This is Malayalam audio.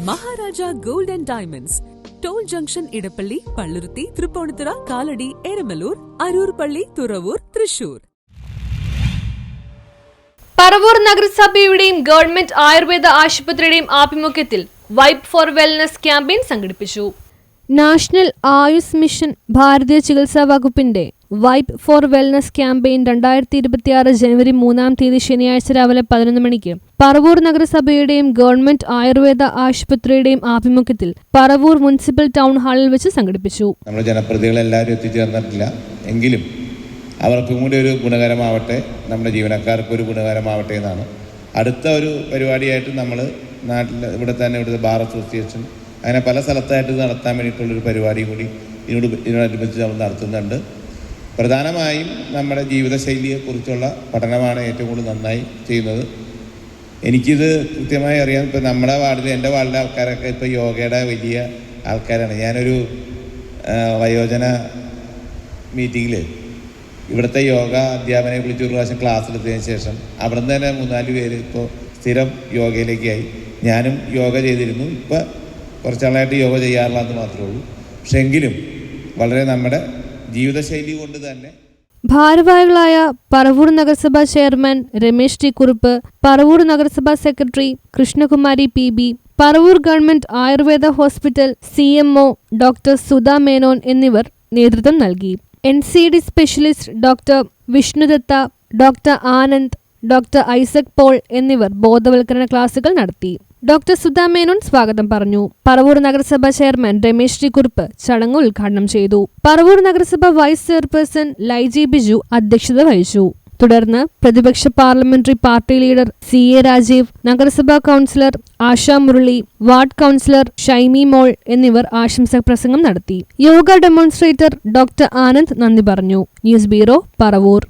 Maharaja gold and diamonds, toll junction, Edappally, Palluruthy, Tripunithura, Kalady, Eramalloor, Aroor പള്ളി, തുറവൂർ, തൃശൂർ. പറവൂർ നഗരസഭയുടെയും ഗവൺമെന്റ് ആയുർവേദ ആശുപത്രിയുടെയും ആഭിമുഖ്യത്തിൽ വൈബ് ഫോർ വെൽനസ് ക്യാമ്പയിൻ സംഘടിപ്പിച്ചു. നാഷണൽ ആയുഷ് മിഷൻ, ഭാരതീയ ചികിത്സാ വകുപ്പിന്റെ വൈബ് ഫോർ വെൽനസ് ക്യാമ്പയിൻ 2026 ജനുവരി 3 ശനിയാഴ്ച രാവിലെ 11 മണിക്ക് പറവൂർ നഗരസഭയുടെയും ഗവൺമെന്റ് ആയുർവേദ ആശുപത്രിയുടെയും ആഭിമുഖ്യത്തിൽ പറവൂർ മുനിസിപ്പൽ ടൗൺ ഹാളിൽ വെച്ച് സംഘടിപ്പിച്ചു. നമ്മുടെ ജനപ്രതിനിധികളെല്ലാവരും എത്തിച്ചേർന്നിട്ടില്ല എങ്കിലും അവർക്കും കൂടി ഒരു ഗുണകരമാവട്ടെ, നമ്മുടെ ജീവനക്കാർക്കും ഒരു ഗുണകരമാവട്ടെ എന്നാണ് അടുത്ത ഒരു പരിപാടിയായിട്ട് നമ്മൾ ഇവിടുത്തെ ബാർ അസോസിയേഷൻ അങ്ങനെ പല സ്ഥലത്തായിട്ട് നടത്താൻ വേണ്ടിയിട്ടുള്ളൊരു പരിപാടി കൂടി ഇതിനോടനുബന്ധിച്ച് നമ്മൾ നടത്തുന്നുണ്ട്. പ്രധാനമായും നമ്മുടെ ജീവിതശൈലിയെക്കുറിച്ചുള്ള പഠനമാണ് ഏറ്റവും കൂടുതൽ നന്നായി ചെയ്യുന്നത്. എനിക്കിത് കൃത്യമായി അറിയാം. ഇപ്പോൾ നമ്മുടെ വാർഡിൽ, എൻ്റെ വാർഡിലെ ആൾക്കാരൊക്കെ ഇപ്പോൾ യോഗയുടെ വലിയ ആൾക്കാരാണ്. ഞാനൊരു വയോജന മീറ്റിങ്ങിൽ ഇവിടുത്തെ യോഗ അധ്യാപനെ വിളിച്ച് ഒരു പ്രാവശ്യം ക്ലാസ് എടുത്തതിന് ശേഷം അവിടെ നിന്ന് തന്നെ 3-4 പേര് ഇപ്പോൾ സ്ഥിരം യോഗയിലേക്കായി. ഞാനും യോഗ ചെയ്തിരുന്നു, ഇപ്പോൾ കുറച്ചാളായിട്ട് യോഗ ചെയ്യാറില്ലെന്ന് മാത്രമേ ഉള്ളൂ. പക്ഷെ എങ്കിലും വളരെ നമ്മുടെ ജീവിതശൈലി കൊണ്ട് തന്നെ. ഭാരവാഹികളായ പറവൂർ നഗരസഭാ ചെയർമാൻ രമേശ് ടി കുറുപ്പ്, പറവൂർ നഗരസഭാ secretary Krishnakumari PB, Paravur government Ayurveda hospital CMO doctor Sudha Menon എന്നിവർ നേതൃത്വം നൽകി. NCD specialist doctor Vishnudatta, doctor Anand, doctor Isaac Paul എന്നിവർ ബോധവൽക്കരണ ക്ലാസുകൾ നടത്തി. ഡോക്ടർ സുധാ മേനോൻ സ്വാഗതം പറഞ്ഞു. പറവൂർ നഗരസഭ ചെയർമാൻ രമേശ് ടി കുറുപ്പ് ചടങ്ങ് ഉദ്ഘാടനം ചെയ്തു. പറവൂർ നഗരസഭ വൈസ് ചെയർപേഴ്സൺ ലൈജി ബിജു അധ്യക്ഷത വഹിച്ചു. തുടർന്ന് പ്രതിപക്ഷ parliamentary party leader CA Rajeev, നഗരസഭാ councillor Asha Murali, ward councillor Shaimi Mol എന്നിവർ ആശംസാ പ്രസംഗം നടത്തി. യോഗ ഡെമോൺസ്ട്രേറ്റർ ഡോക്ടർ ആനന്ദ് നന്ദി പറഞ്ഞു. News bureau, Paravur.